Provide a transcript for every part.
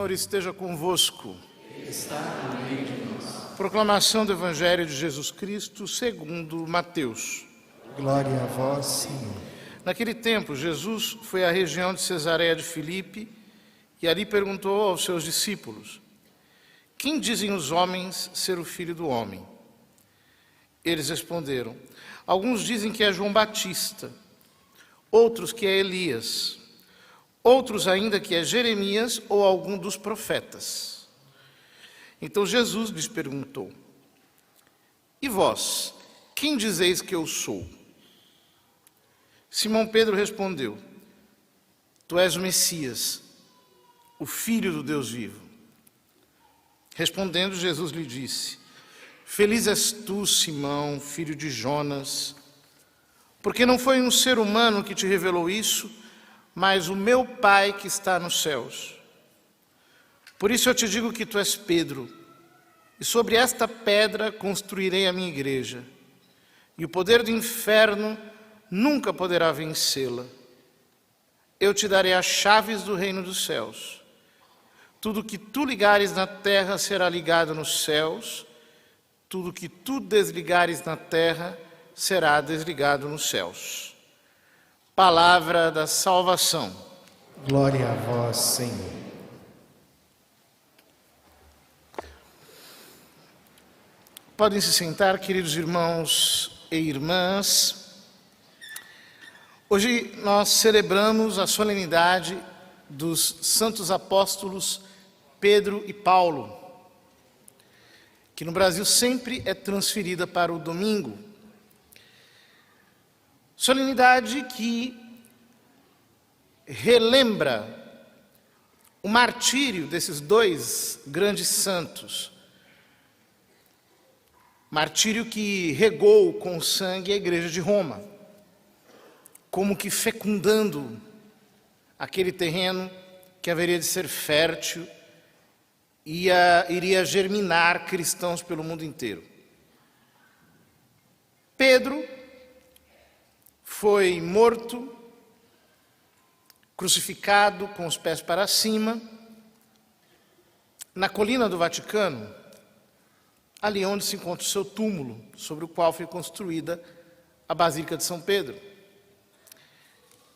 Senhor esteja convosco. Está no meio de nós. Proclamação do Evangelho de Jesus Cristo segundo Mateus. Glória a vós, Senhor. Naquele tempo, Jesus foi à região de Cesareia de Filipe e ali perguntou aos seus discípulos: quem dizem os homens ser o Filho do Homem? Eles responderam: alguns dizem que é João Batista, outros que é Elias, outros ainda que é Jeremias ou algum dos profetas. Então Jesus lhes perguntou: e vós, quem dizeis que eu sou? Simão Pedro respondeu: tu és o Messias, o Filho do Deus vivo. Respondendo, Jesus lhe disse: feliz és tu, Simão, filho de Jonas, porque não foi um ser humano que te revelou isso, mas o meu Pai que está nos céus. Por isso eu te digo que tu és Pedro, e sobre esta pedra construirei a minha igreja, e o poder do inferno nunca poderá vencê-la. Eu te darei as chaves do reino dos céus. Tudo que tu ligares na terra será ligado nos céus, tudo que tu desligares na terra será desligado nos céus. Palavra da salvação. Glória a vós, Senhor. Podem se sentar, queridos irmãos e irmãs. Hoje nós celebramos a solenidade dos santos apóstolos Pedro e Paulo, que no Brasil sempre é transferida para o domingo. Solenidade que relembra o martírio desses dois grandes santos. Martírio que regou com sangue a Igreja de Roma, como que fecundando aquele terreno que haveria de ser fértil e iria germinar cristãos pelo mundo inteiro. Pedro foi morto, crucificado com os pés para cima, na colina do Vaticano, ali onde se encontra o seu túmulo, sobre o qual foi construída a Basílica de São Pedro.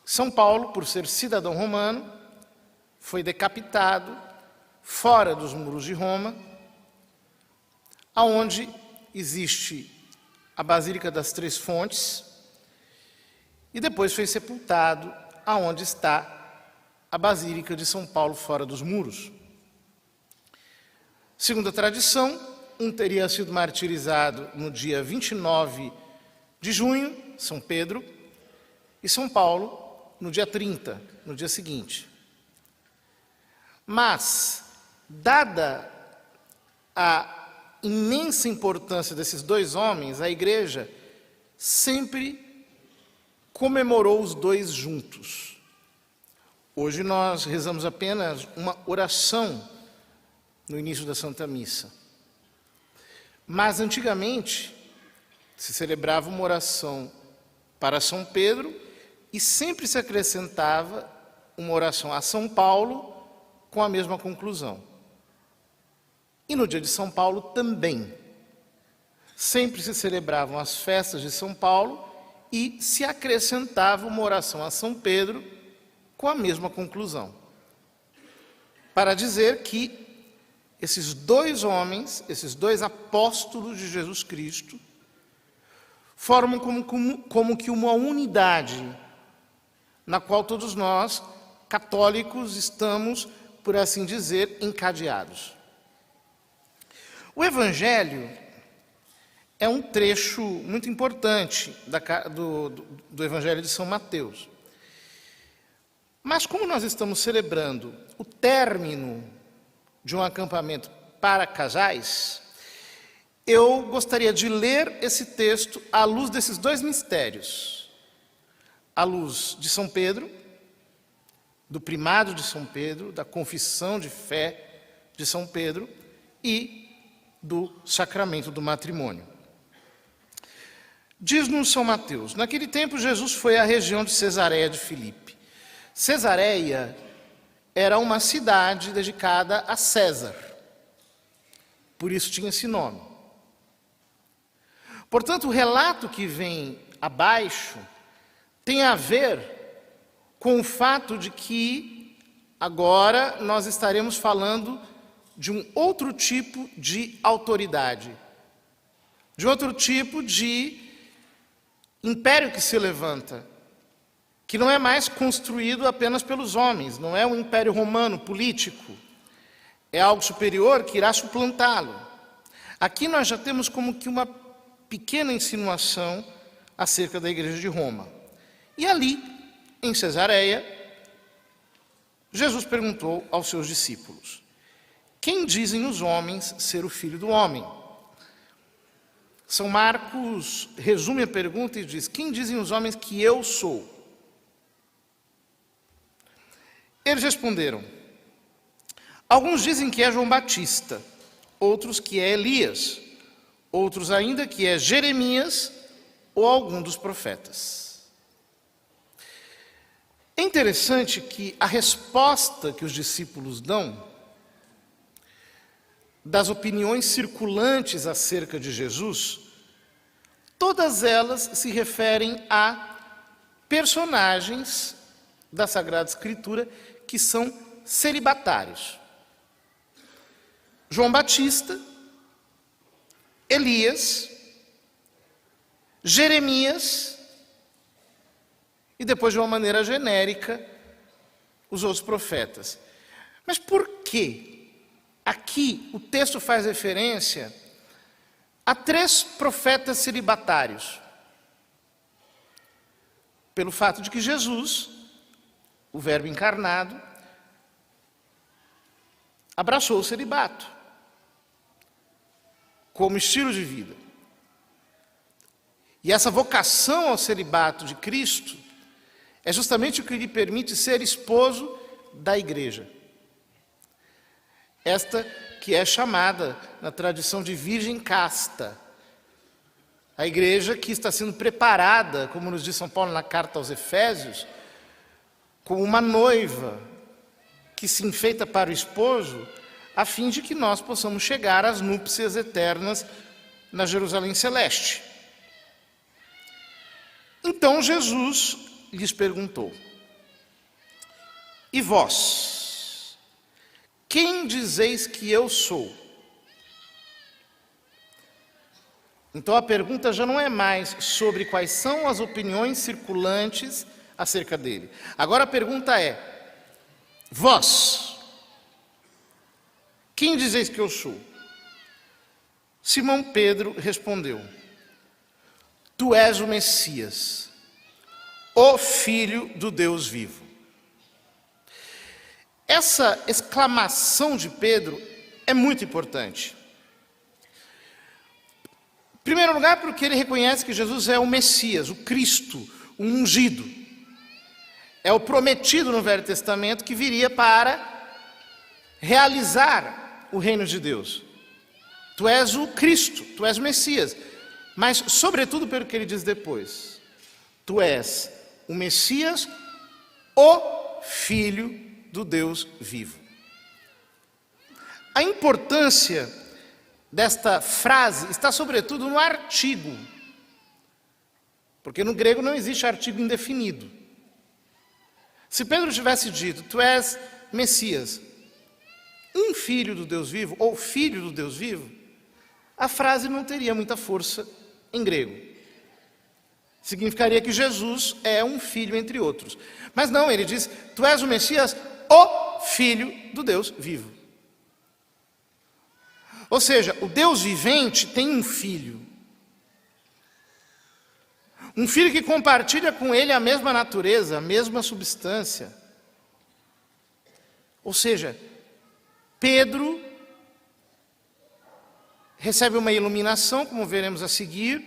São Paulo, por ser cidadão romano, foi decapitado fora dos muros de Roma, aonde existe a Basílica das Três Fontes, e depois foi sepultado aonde está a Basílica de São Paulo, fora dos muros. Segundo a tradição, um teria sido martirizado no dia 29 de junho, São Pedro, e São Paulo no dia 30, no dia seguinte. Mas, dada a imensa importância desses dois homens, a Igreja sempre comemorou os dois juntos. Hoje nós rezamos apenas uma oração no início da Santa Missa. Mas antigamente se celebrava uma oração para São Pedro e sempre se acrescentava uma oração a São Paulo com a mesma conclusão. E no dia de São Paulo também. Sempre se celebravam as festas de São Paulo e se acrescentava uma oração a São Pedro com a mesma conclusão. Para dizer que esses dois homens, esses dois apóstolos de Jesus Cristo, formam como que uma unidade, na qual todos nós, católicos, estamos, por assim dizer, encadeados. O Evangelho é um trecho muito importante do Evangelho de São Mateus. Mas como nós estamos celebrando o término de um acampamento para casais, eu gostaria de ler esse texto à luz desses dois mistérios. À luz de São Pedro, do primado de São Pedro, da confissão de fé de São Pedro e do sacramento do matrimônio. Diz-nos São Mateus: naquele tempo Jesus foi à região de Cesareia de Filipe. Cesareia era uma cidade dedicada a César. Por isso tinha esse nome. Portanto, o relato que vem abaixo tem a ver com o fato de que agora nós estaremos falando de um outro tipo de autoridade, de outro tipo de império que se levanta, que não é mais construído apenas pelos homens, não é um império romano político, é algo superior que irá suplantá-lo. Aqui nós já temos como que uma pequena insinuação acerca da igreja de Roma. E ali, em Cesareia, Jesus perguntou aos seus discípulos: quem dizem os homens ser o Filho do Homem? São Marcos resume a pergunta e diz: quem dizem os homens que eu sou? Eles responderam: alguns dizem que é João Batista, outros que é Elias, outros ainda que é Jeremias ou algum dos profetas. É interessante que a resposta que os discípulos dão das opiniões circulantes acerca de Jesus, todas elas se referem a personagens da Sagrada Escritura que são celibatários. João Batista, Elias, Jeremias e depois, de uma maneira genérica, os outros profetas. Mas por que aqui o texto faz referência a 3 profetas celibatários? Pelo fato de que Jesus, o Verbo encarnado, abraçou o celibato como estilo de vida. E essa vocação ao celibato de Cristo é justamente o que lhe permite ser esposo da igreja. Esta que é chamada, na tradição, de virgem casta. A igreja que está sendo preparada, como nos diz São Paulo na carta aos Efésios, como uma noiva que se enfeita para o esposo, a fim de que nós possamos chegar às núpcias eternas na Jerusalém Celeste. Então Jesus lhes perguntou: e vós, quem dizeis que eu sou? Então a pergunta já não é mais sobre quais são as opiniões circulantes acerca dele. Agora a pergunta é: vós, quem dizeis que eu sou? Simão Pedro respondeu: tu és o Messias, o Filho do Deus vivo. Essa exclamação de Pedro é muito importante. Em primeiro lugar, porque ele reconhece que Jesus é o Messias, o Cristo, o ungido. É o prometido no Velho Testamento que viria para realizar o reino de Deus. Tu és o Cristo, tu és o Messias. Mas, sobretudo, pelo que ele diz depois, tu és o Messias, o Filho do Deus vivo. A importância desta frase está, sobretudo, no artigo. Porque no grego não existe artigo indefinido. Se Pedro tivesse dito, tu és Messias, um filho do Deus vivo, ou filho do Deus vivo, a frase não teria muita força em grego. Significaria que Jesus é um filho entre outros. Mas não, ele diz, tu és o Messias, o Filho do Deus vivo. Ou seja, o Deus vivente tem um filho. Um filho que compartilha com ele a mesma natureza, a mesma substância. Ou seja, Pedro recebe uma iluminação, como veremos a seguir,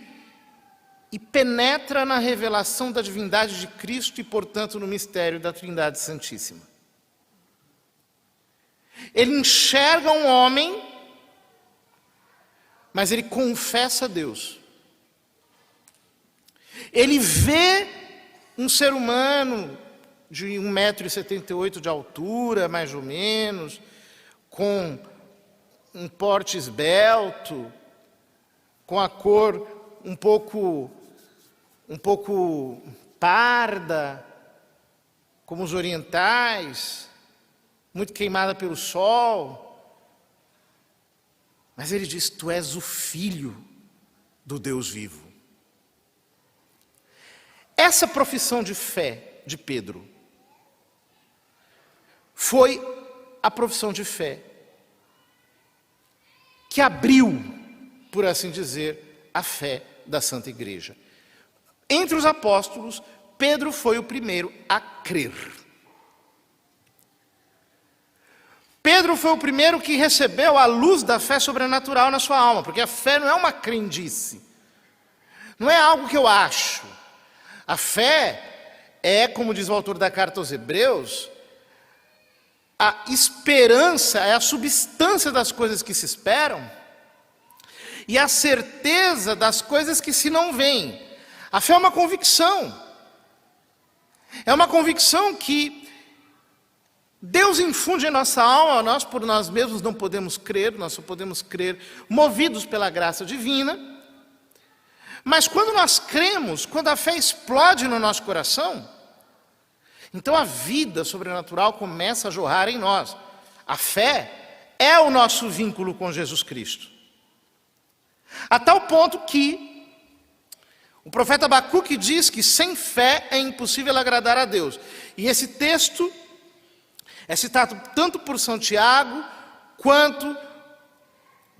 e penetra na revelação da divindade de Cristo e, portanto, no mistério da Trindade Santíssima. Ele enxerga um homem, mas ele confessa a Deus. Ele vê um ser humano de 1,78 m de altura, mais ou menos, com um porte esbelto, com a cor um pouco parda, como os orientais, muito queimada pelo sol. Mas ele diz: tu és o filho do Deus vivo. Essa profissão de fé de Pedro foi a profissão de fé que abriu, por assim dizer, a fé da Santa Igreja. Entre os apóstolos, Pedro foi o primeiro a crer. Pedro foi o primeiro que recebeu a luz da fé sobrenatural na sua alma, porque a fé não é uma crendice, não é algo que eu acho. A fé é, como diz o autor da carta aos Hebreus, a esperança, é a substância das coisas que se esperam e a certeza das coisas que se não veem. A fé é uma convicção. É uma convicção que Deus infunde em nossa alma. Nós por nós mesmos não podemos crer, nós só podemos crer movidos pela graça divina. Mas quando nós cremos, quando a fé explode no nosso coração, então a vida sobrenatural começa a jorrar em nós. A fé é o nosso vínculo com Jesus Cristo. A tal ponto que o profeta Abacuque diz que sem fé é impossível agradar a Deus. E esse texto é citado tanto por São Tiago, quanto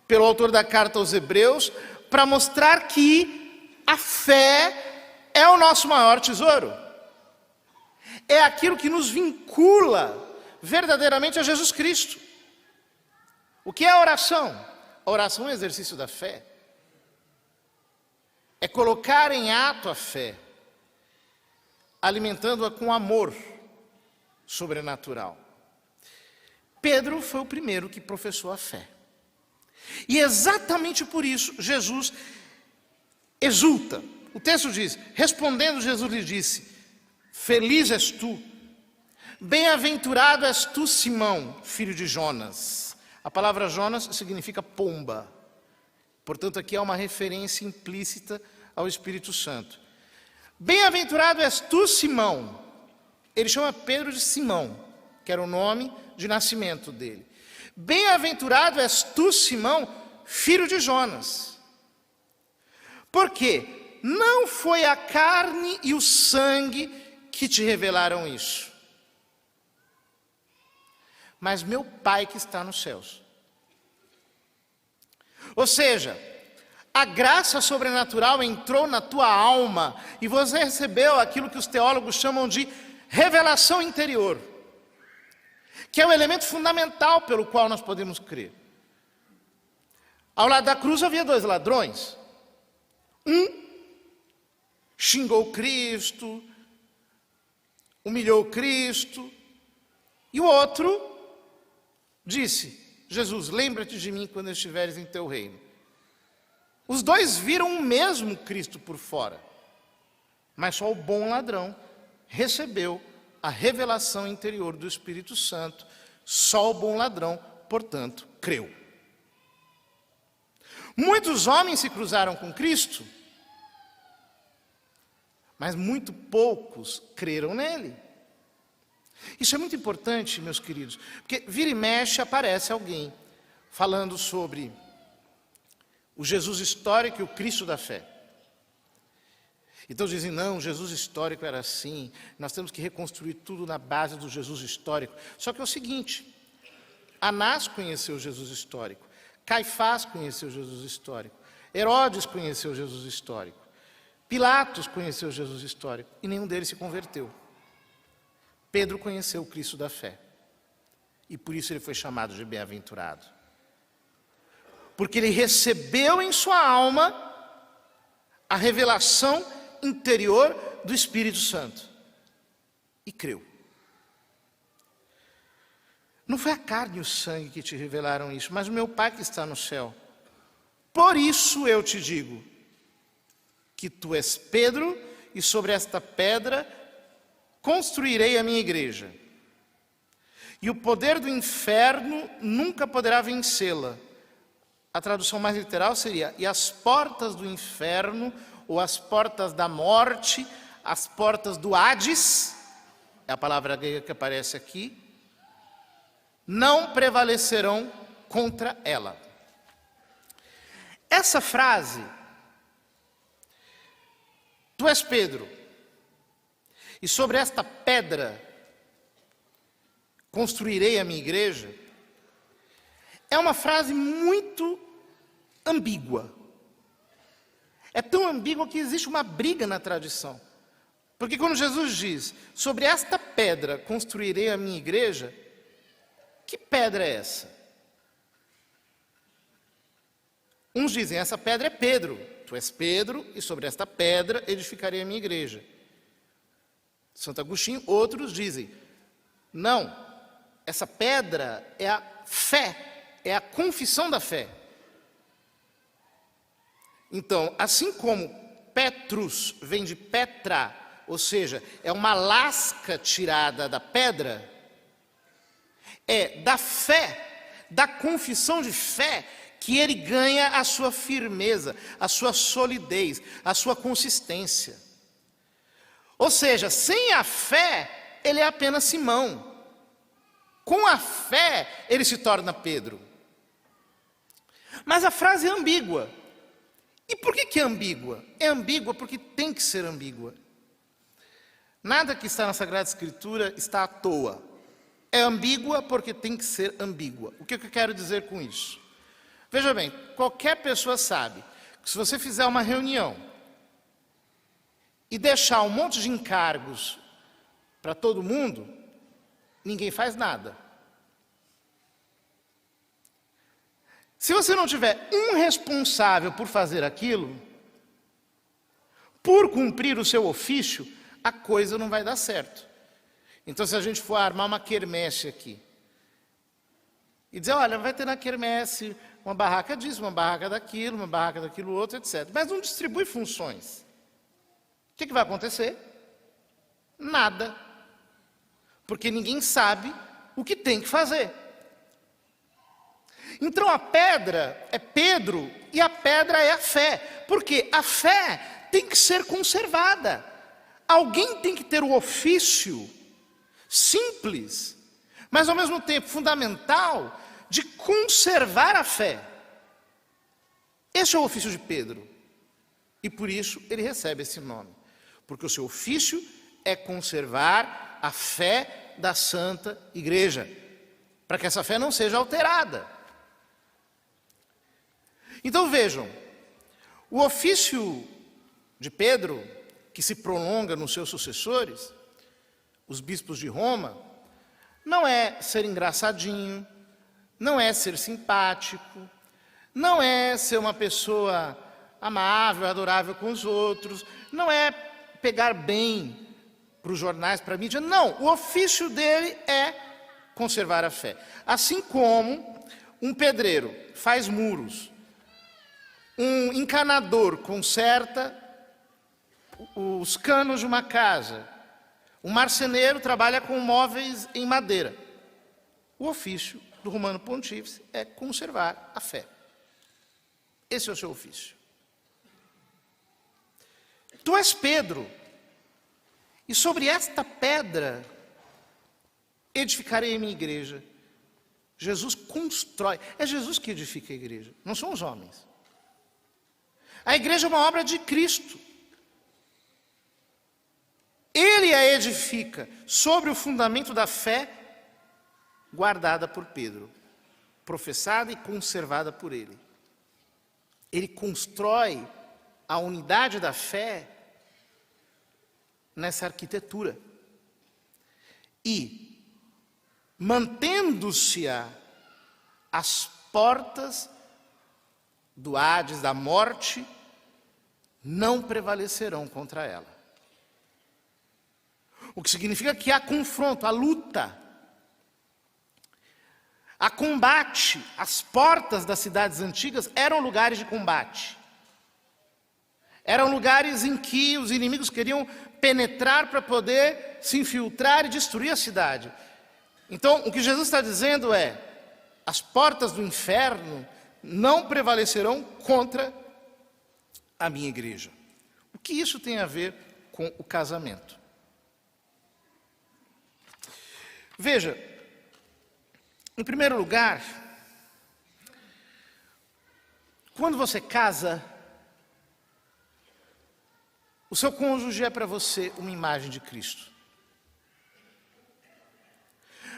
pelo autor da carta aos Hebreus, para mostrar que a fé é o nosso maior tesouro. É aquilo que nos vincula verdadeiramente a Jesus Cristo. O que é a oração? A oração é um exercício da fé. É colocar em ato a fé, alimentando-a com amor sobrenatural. Pedro foi o primeiro que professou a fé. E exatamente por isso Jesus exulta. O texto diz: respondendo, Jesus lhe disse: feliz és tu, bem-aventurado és tu, Simão, filho de Jonas. A palavra Jonas significa pomba. Portanto, aqui há uma referência implícita ao Espírito Santo. Bem-aventurado és tu, Simão. Ele chama Pedro de Simão, que era o nome de nascimento dele. Bem-aventurado és tu, Simão, filho de Jonas. Por quê? Não foi a carne e o sangue que te revelaram isso, mas meu Pai que está nos céus. Ou seja, a graça sobrenatural entrou na tua alma e você recebeu aquilo que os teólogos chamam de revelação interior, que é o elemento fundamental pelo qual nós podemos crer. Ao lado da cruz havia dois ladrões. Um xingou Cristo, humilhou Cristo, e o outro disse: Jesus, lembra-te de mim quando estiveres em teu reino. Os dois viram o mesmo Cristo por fora, mas só o bom ladrão recebeu a revelação interior do Espírito Santo. Só o bom ladrão, portanto, creu. Muitos homens se cruzaram com Cristo, mas muito poucos creram nele. Isso é muito importante, meus queridos, porque vira e mexe aparece alguém falando sobre o Jesus histórico e o Cristo da fé. Então dizem: não, o Jesus histórico era assim, nós temos que reconstruir tudo na base do Jesus histórico. Só que é o seguinte: Anás conheceu Jesus histórico, Caifás conheceu Jesus histórico, Herodes conheceu Jesus histórico, Pilatos conheceu Jesus histórico, e nenhum deles se converteu. Pedro conheceu o Cristo da fé, e por isso ele foi chamado de bem-aventurado, porque ele recebeu em sua alma a revelação interior do Espírito Santo e creu. Não foi a carne e o sangue que te revelaram isso, mas o meu Pai que está no céu. Por isso eu te digo que tu és Pedro, e sobre esta pedra construirei a minha igreja, e o poder do inferno nunca poderá vencê-la. A tradução mais literal seria: e as portas do inferno, ou as portas da morte, as portas do Hades, é a palavra grega que aparece aqui, não prevalecerão contra ela. Essa frase, tu és Pedro, e sobre esta pedra construirei a minha igreja, é uma frase muito ambígua. É tão ambígua que existe uma briga na tradição. Porque quando Jesus diz, sobre esta pedra construirei a minha igreja, que pedra é essa? Uns dizem, essa pedra é Pedro. Tu és Pedro, e sobre esta pedra edificarei a minha igreja. Santo Agostinho, outros dizem, não, essa pedra é a fé, é a confissão da fé. Então, assim como Petrus vem de Petra, ou seja, é uma lasca tirada da pedra, é da fé, da confissão de fé, que ele ganha a sua firmeza, a sua solidez, a sua consistência. Ou seja, sem a fé, ele é apenas Simão. Com a fé, ele se torna Pedro. Mas a frase é ambígua. E por que é ambígua? É ambígua porque tem que ser ambígua. Nada que está na Sagrada Escritura está à toa. É ambígua porque tem que ser ambígua. O que eu quero dizer com isso? Veja bem, qualquer pessoa sabe que se você fizer uma reunião e deixar um monte de encargos para todo mundo, ninguém faz nada. Se você não tiver um responsável por fazer aquilo, por cumprir o seu ofício, a coisa não vai dar certo. Então, se a gente for armar uma quermesse aqui, e dizer, olha, vai ter na quermesse uma barraca disso, uma barraca daquilo outro, etc. Mas não distribui funções. O que vai acontecer? Nada. Porque ninguém sabe o que tem que fazer. Então a pedra é Pedro e a pedra é a fé. Porque a fé tem que ser conservada. Alguém tem que ter o ofício simples, mas ao mesmo tempo fundamental, de conservar a fé. Esse é o ofício de Pedro. E por isso ele recebe esse nome. Porque o seu ofício é conservar a fé da Santa Igreja, para que essa fé não seja alterada. Então vejam, o ofício de Pedro, que se prolonga nos seus sucessores, os bispos de Roma, não é ser engraçadinho, não é ser simpático, não é ser uma pessoa amável, adorável com os outros, não é pegar bem para os jornais, para a mídia, não. O ofício dele é conservar a fé. Assim como um pedreiro faz muros, um encanador conserta os canos de uma casa, um marceneiro trabalha com móveis em madeira. O ofício do Romano Pontífice é conservar a fé. Esse é o seu ofício. Tu és Pedro, e sobre esta pedra edificarei a minha igreja. Jesus constrói, é Jesus que edifica a igreja, não são os homens. A igreja é uma obra de Cristo. Ele a edifica sobre o fundamento da fé guardada por Pedro, professada e conservada por ele. Ele constrói a unidade da fé nessa arquitetura. E, mantendo-se as portas do Hades, da morte, não prevalecerão contra ela. O que significa que há confronto, há luta, há combate. As portas das cidades antigas eram lugares de combate. Eram lugares em que os inimigos queriam penetrar para poder se infiltrar e destruir a cidade. Então, o que Jesus está dizendo é: as portas do inferno não prevalecerão contra a minha igreja. O que isso tem a ver com o casamento? Veja, em primeiro lugar, quando você casa, o seu cônjuge é para você uma imagem de Cristo.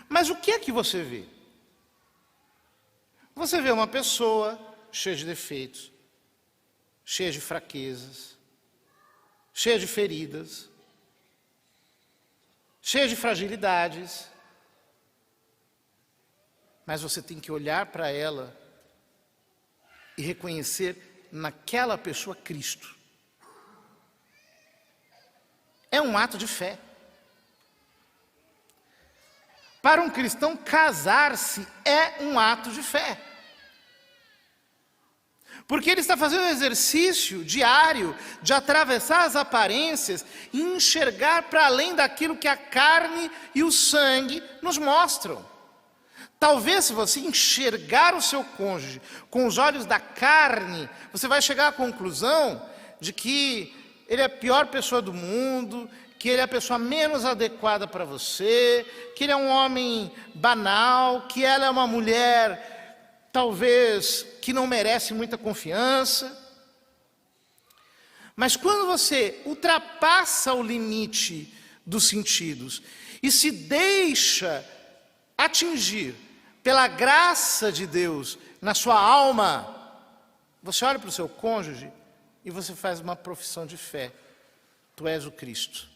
Mas o que é que você vê? Você vê uma pessoa cheia de defeitos, cheia de fraquezas, cheia de feridas, cheia de fragilidades. Mas você tem que olhar para ela e reconhecer naquela pessoa Cristo. É um ato de fé. Para um cristão, casar-se é um ato de fé. Porque ele está fazendo um exercício diário de atravessar as aparências e enxergar para além daquilo que a carne e o sangue nos mostram. Talvez, se você enxergar o seu cônjuge com os olhos da carne, você vai chegar à conclusão de que ele é a pior pessoa do mundo, que ele é a pessoa menos adequada para você, que ele é um homem banal, que ela é uma mulher, talvez, que não merece muita confiança. Mas quando você ultrapassa o limite dos sentidos e se deixa atingir pela graça de Deus na sua alma, você olha para o seu cônjuge e você faz uma profissão de fé: tu és o Cristo.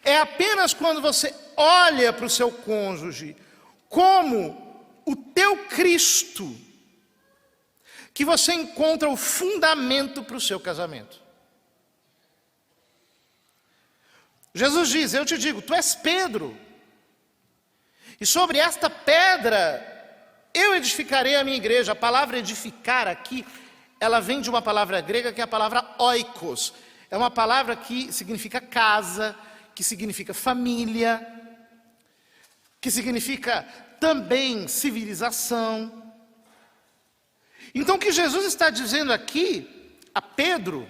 É apenas quando você olha para o seu cônjuge como o teu Cristo que você encontra o fundamento para o seu casamento. Jesus diz: eu te digo, tu és Pedro, e sobre esta pedra eu edificarei a minha igreja. A palavra edificar aqui, ela vem de uma palavra grega que é a palavra oikos. É uma palavra que significa casa, que significa família, que significa também civilização. Então o que Jesus está dizendo aqui a Pedro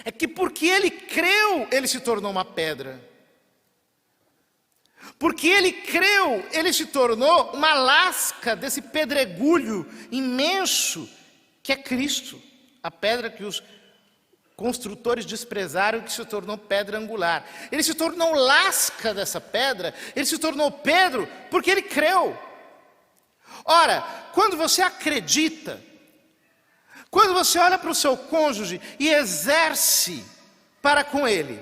é que porque ele creu, ele se tornou uma pedra. Porque ele creu, ele se tornou uma lasca desse pedregulho imenso que é Cristo, a pedra que os construtores desprezaram, que se tornou pedra angular. Ele se tornou lasca dessa pedra, ele se tornou Pedro porque ele creu. Ora, quando você acredita, quando você olha para o seu cônjuge e exerce para com ele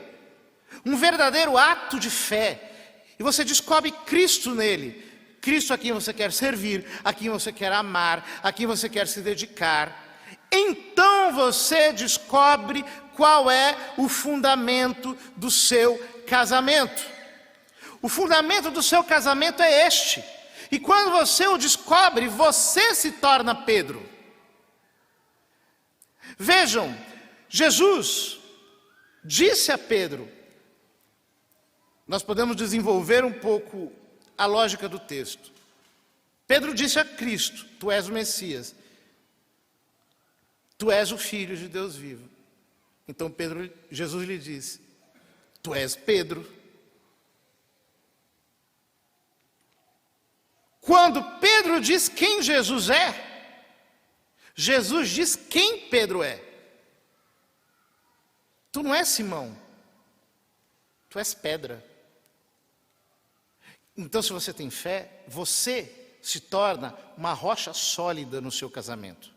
um verdadeiro ato de fé, e você descobre Cristo nele, Cristo a quem você quer servir, a quem você quer amar, a quem você quer se dedicar, então você descobre qual é o fundamento do seu casamento. O fundamento do seu casamento é este. E quando você o descobre, você se torna Pedro. Vejam, Jesus disse a Pedro, nós podemos desenvolver um pouco a lógica do texto. Pedro disse a Cristo: tu és o Messias, tu és o Filho de Deus vivo. Então Jesus lhe disse: tu és Pedro. Quando Pedro diz quem Jesus é, Jesus diz quem Pedro é. Tu não és Simão, tu és pedra. Então, se você tem fé, você se torna uma rocha sólida no seu casamento.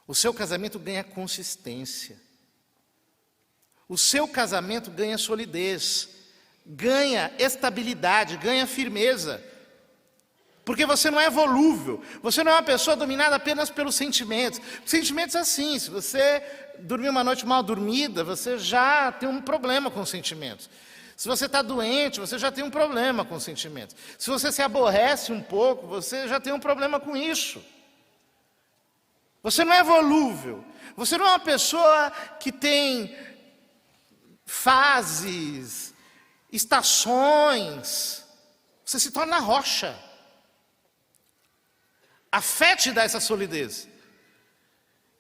O seu casamento ganha consistência. O seu casamento ganha solidez, ganha estabilidade, ganha firmeza. Porque você não é volúvel, você não é uma pessoa dominada apenas pelos sentimentos. Sentimentos assim, se você dormir uma noite mal dormida, você já tem um problema com os sentimentos. Se você está doente, você já tem um problema com os sentimentos. Se você se aborrece um pouco, você já tem um problema com isso. Você não é volúvel. Você não é uma pessoa que tem fases, estações. Você se torna rocha. A fé te dá essa solidez.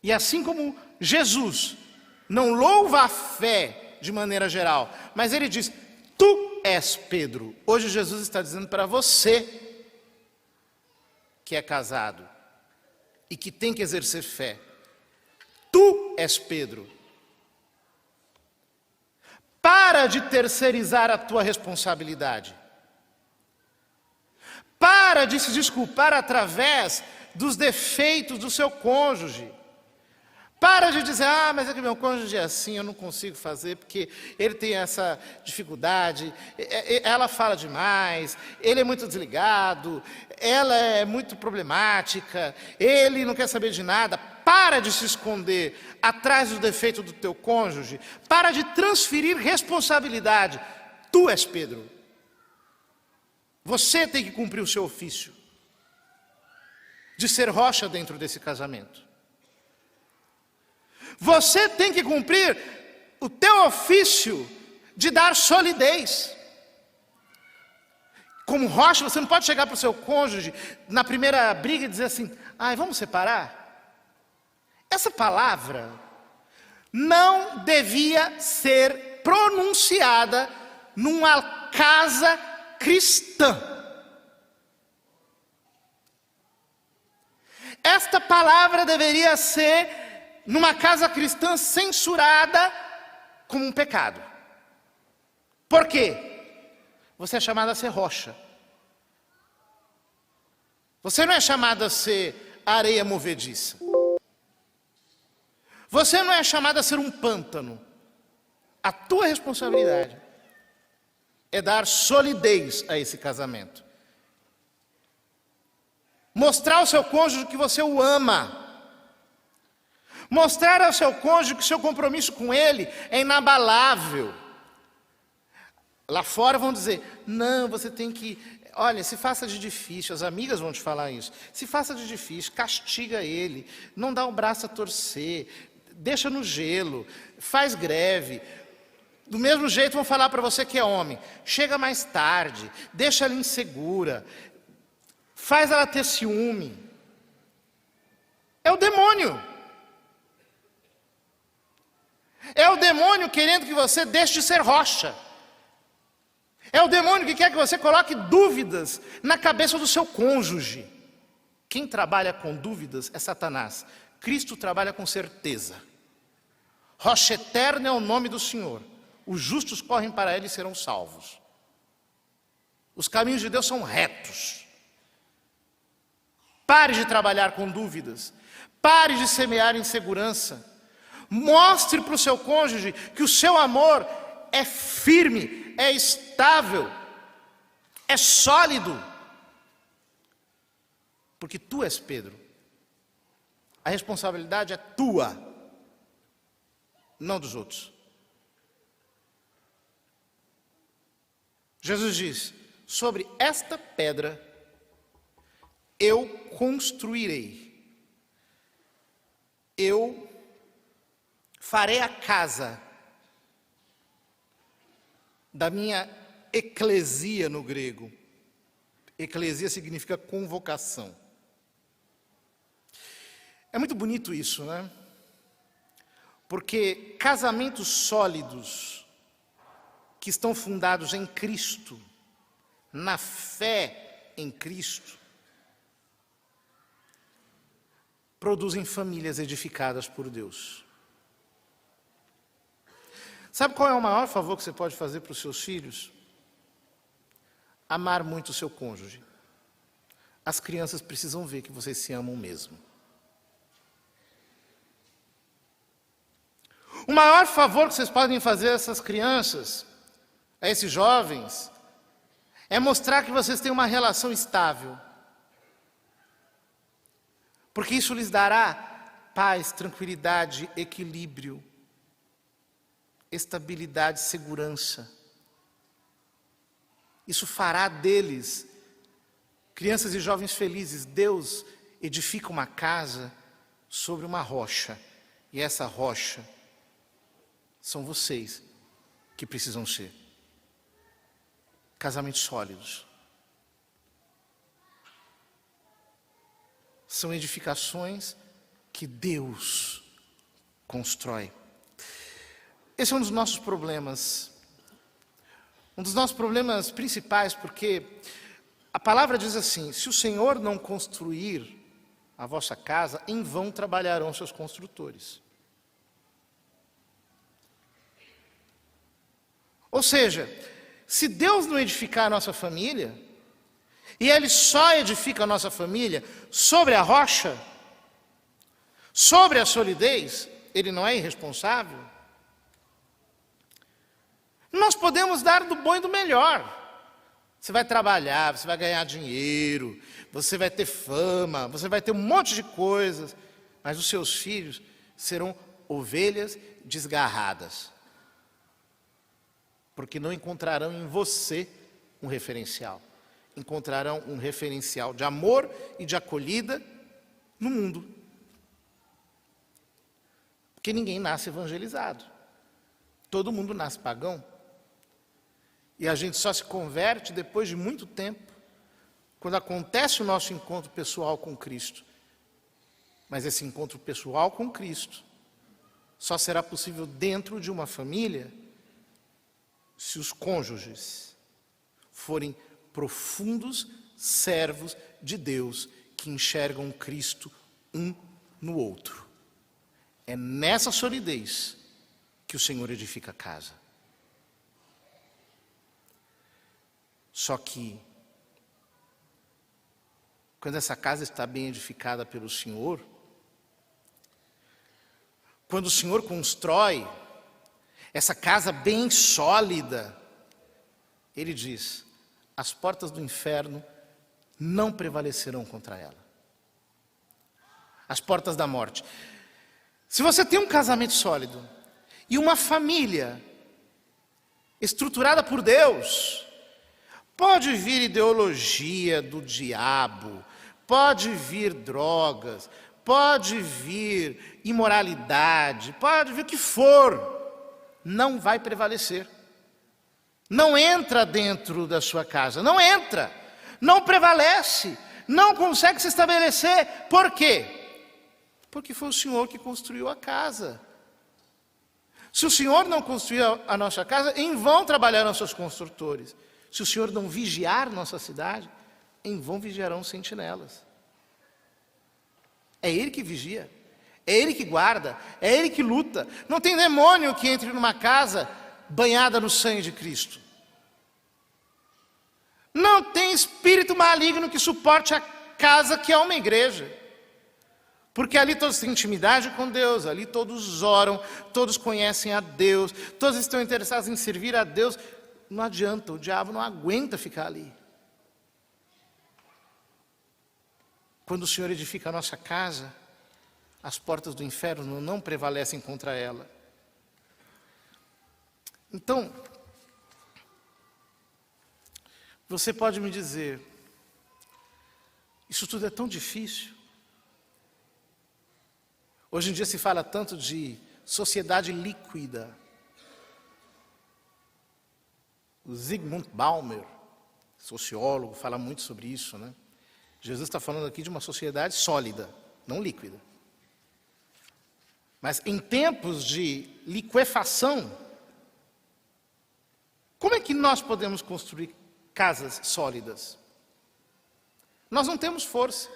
E assim como Jesus não louva a fé de maneira geral, mas ele diz, tu és Pedro. Hoje Jesus está dizendo para você que é casado e que tem que exercer fé. Tu és Pedro. Para de terceirizar a tua responsabilidade. Para de se desculpar através dos defeitos do seu cônjuge. Para de dizer, mas é que meu cônjuge é assim, eu não consigo fazer, porque ele tem essa dificuldade, ela fala demais, ele é muito desligado, ela é muito problemática, ele não quer saber de nada. Para de se esconder atrás do defeito do teu cônjuge, para de transferir responsabilidade. Tu és Pedro. Você tem que cumprir o seu ofício de ser rocha dentro desse casamento. Você tem que cumprir o teu ofício de dar solidez. Como rocha, você não pode chegar para o seu cônjuge na primeira briga e dizer assim, vamos separar? Essa palavra não devia ser pronunciada numa casa cristã. Esta palavra deveria ser numa casa cristã censurada como um pecado. Por quê? Você é chamado a ser rocha. Você não é chamado a ser areia movediça. Você não é chamado a ser um pântano. A tua responsabilidade é dar solidez a esse casamento. Mostrar ao seu cônjuge que você o ama. Mostrar ao seu cônjuge que o seu compromisso com ele é inabalável. Lá fora vão dizer, não, você tem que, olha, se faça de difícil, as amigas vão te falar isso, se faça de difícil, castiga ele, não dá o braço a torcer, deixa no gelo, faz greve. Do mesmo jeito vão falar para você que é homem, chega mais tarde, deixa ela insegura, faz ela ter ciúme. É o demônio. É o demônio querendo que você deixe de ser rocha. É o demônio que quer que você coloque dúvidas na cabeça do seu cônjuge. Quem trabalha com dúvidas é Satanás. Cristo trabalha com certeza. Rocha eterna é o nome do Senhor. Os justos correm para ele e serão salvos. Os caminhos de Deus são retos. Pare de trabalhar com dúvidas. Pare de semear insegurança. Mostre para o seu cônjuge que o seu amor é firme, é estável, é sólido. Porque tu és Pedro. A responsabilidade é tua, não dos outros. Jesus diz, sobre esta pedra eu construirei. Eu farei a casa da minha eclesia no grego. Eclesia significa convocação. É muito bonito isso, né? Porque casamentos sólidos, que estão fundados em Cristo, na fé em Cristo, produzem famílias edificadas por Deus. Sabe qual é o maior favor que você pode fazer para os seus filhos? Amar muito o seu cônjuge. As crianças precisam ver que vocês se amam mesmo. O maior favor que vocês podem fazer a essas crianças, a esses jovens, é mostrar que vocês têm uma relação estável. Porque isso lhes dará paz, tranquilidade, equilíbrio, estabilidade, segurança. Isso fará deles crianças e jovens felizes. Deus edifica uma casa sobre uma rocha. E essa rocha são vocês que precisam ser. Casamentos sólidos. São edificações que Deus constrói. Esse é um dos nossos problemas. Um dos nossos problemas principais, porque a palavra diz assim: se o Senhor não construir a vossa casa, em vão trabalharão seus construtores. Ou seja, se Deus não edificar a nossa família, e Ele só edifica a nossa família sobre a rocha, sobre a solidez, Ele não é irresponsável. Nós podemos dar do bom e do melhor. Você vai trabalhar, você vai ganhar dinheiro, você vai ter fama, você vai ter um monte de coisas, mas os seus filhos serão ovelhas desgarradas, porque não encontrarão em você um referencial. Encontrarão um referencial de amor e de acolhida no mundo. Porque ninguém nasce evangelizado. Todo mundo nasce pagão. E a gente só se converte depois de muito tempo, quando acontece o nosso encontro pessoal com Cristo. Mas esse encontro pessoal com Cristo só será possível dentro de uma família se os cônjuges forem profundos servos de Deus que enxergam Cristo um no outro. É nessa solidez que o Senhor edifica a casa. Só que, quando essa casa está bem edificada pelo Senhor, quando o Senhor constrói essa casa bem sólida, Ele diz: as portas do inferno não prevalecerão contra ela. As portas da morte. Se você tem um casamento sólido e uma família estruturada por Deus, pode vir ideologia do diabo, pode vir drogas, pode vir imoralidade, pode vir o que for, não vai prevalecer. Não entra dentro da sua casa, não entra, não prevalece, não consegue se estabelecer. Por quê? Porque foi o Senhor que construiu a casa. Se o Senhor não construiu a nossa casa, em vão trabalharão seus construtores. Se o Senhor não vigiar nossa cidade, em vão vigiarão os sentinelas. É Ele que vigia, é Ele que guarda, é Ele que luta. Não tem demônio que entre numa casa banhada no sangue de Cristo. Não tem espírito maligno que suporte a casa que é uma igreja. Porque ali todos têm intimidade com Deus, ali todos oram, todos conhecem a Deus, todos estão interessados em servir a Deus. Não adianta, o diabo não aguenta ficar ali. Quando o Senhor edifica a nossa casa, as portas do inferno não prevalecem contra ela. Então, você pode me dizer, isso tudo é tão difícil? Hoje em dia se fala tanto de sociedade líquida. O Zygmunt Baumer, sociólogo, fala muito sobre isso, né? Jesus está falando aqui de uma sociedade sólida, não líquida. Mas em tempos de liquefação, como é que nós podemos construir casas sólidas? Nós não temos força.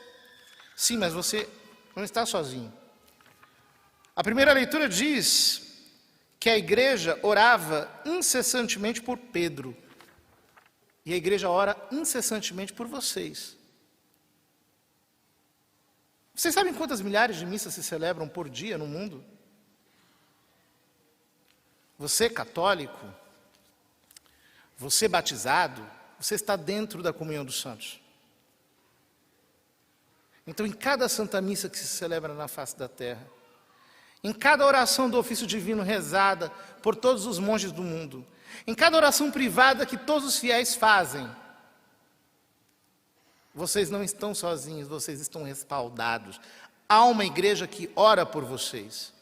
Sim, mas você não está sozinho. A primeira leitura diz que a igreja orava incessantemente por Pedro. E a igreja ora incessantemente por vocês. Vocês sabem quantas milhares de missas se celebram por dia no mundo? Você católico, você batizado, você está dentro da comunhão dos santos. Então, em cada santa missa que se celebra na face da terra, em cada oração do ofício divino rezada por todos os monges do mundo, em cada oração privada que todos os fiéis fazem, vocês não estão sozinhos, vocês estão respaldados. há uma igreja que ora por vocês.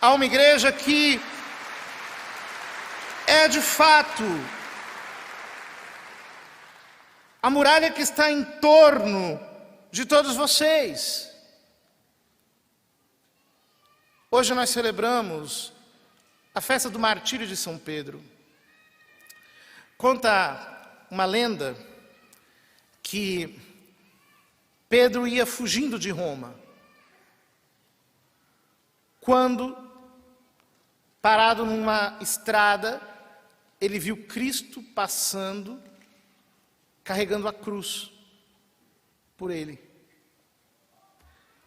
Há uma igreja que é de fato a muralha que está em torno de todos vocês. Hoje nós celebramos a festa do martírio de São Pedro. Conta uma lenda que Pedro ia fugindo de Roma, quando, parado numa estrada, ele viu Cristo passando, carregando a cruz por ele.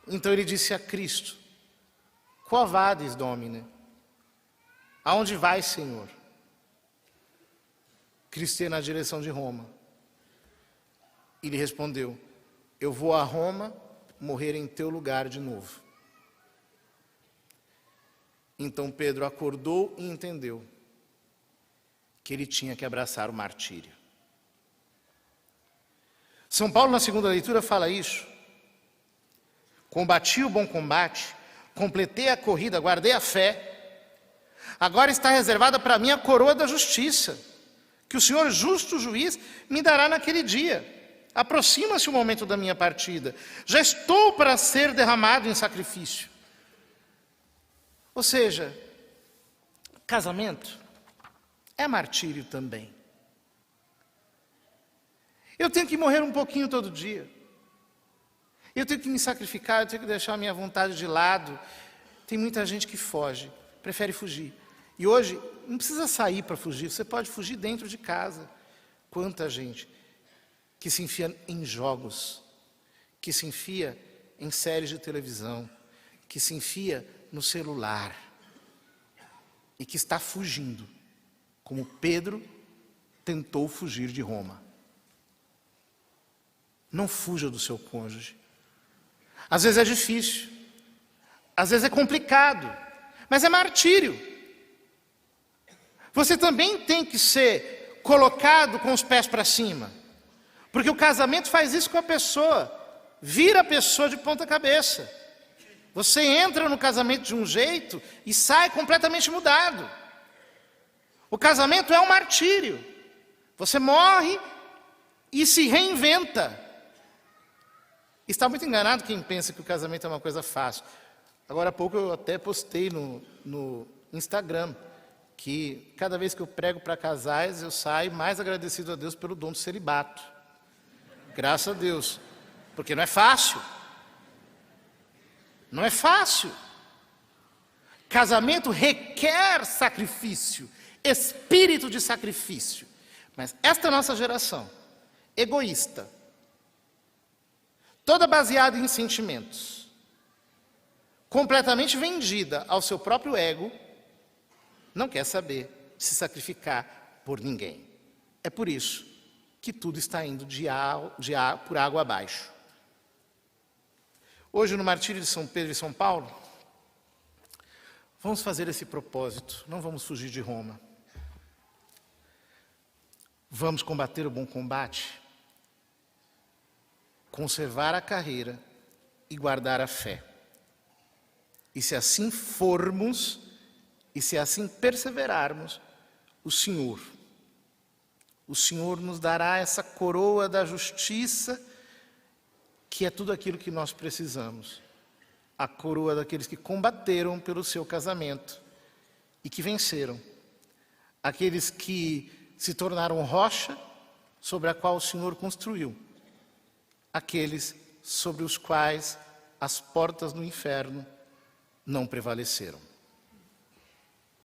Então ele disse a Cristo: Quo vadis, Domine? Aonde vai, Senhor? Cristo ia na direção de Roma. Ele respondeu: eu vou a Roma morrer em teu lugar de novo. Então Pedro acordou e entendeu que ele tinha que abraçar o martírio. São Paulo, na segunda leitura, fala isso. Combati o bom combate, completei a corrida, guardei a fé. Agora está reservada para mim a coroa da justiça, que o Senhor, justo juiz, me dará naquele dia. Aproxima-se o momento da minha partida. Já estou para ser derramado em sacrifício. Ou seja, casamento é martírio também. Eu tenho que morrer um pouquinho todo dia. Eu tenho que me sacrificar, eu tenho que deixar a minha vontade de lado. Tem muita gente que foge, prefere fugir. E hoje, não precisa sair para fugir, você pode fugir dentro de casa. Quanta gente que se enfia em jogos, que se enfia em séries de televisão, que se enfia no celular e que está fugindo, como Pedro tentou fugir de Roma. Não fuja do seu cônjuge. Às vezes é difícil, às vezes é complicado, mas é martírio. Você também tem que ser colocado com os pés para cima, porque o casamento faz isso com a pessoa, vira a pessoa de ponta cabeça. Você entra no casamento de um jeito e sai completamente mudado. O casamento é um martírio. Você morre e se reinventa. Está muito enganado quem pensa que o casamento é uma coisa fácil. Agora há pouco eu até postei no Instagram que cada vez que eu prego para casais, eu saio mais agradecido a Deus pelo dom do celibato. Graças a Deus. Porque não é fácil. Não é fácil. Casamento requer sacrifício, espírito de sacrifício. Mas esta nossa geração, egoísta, toda baseada em sentimentos, completamente vendida ao seu próprio ego, não quer saber se sacrificar por ninguém. É por isso que tudo está indo por água abaixo. Hoje, no martírio de São Pedro e São Paulo, vamos fazer esse propósito, não vamos fugir de Roma. Vamos combater o bom combate, conservar a carreira e guardar a fé. E se assim formos, e se assim perseverarmos, o Senhor nos dará essa coroa da justiça, que é tudo aquilo que nós precisamos. A coroa daqueles que combateram pelo seu casamento e que venceram. Aqueles que se tornaram rocha sobre a qual o Senhor construiu. Aqueles sobre os quais as portas do inferno não prevaleceram.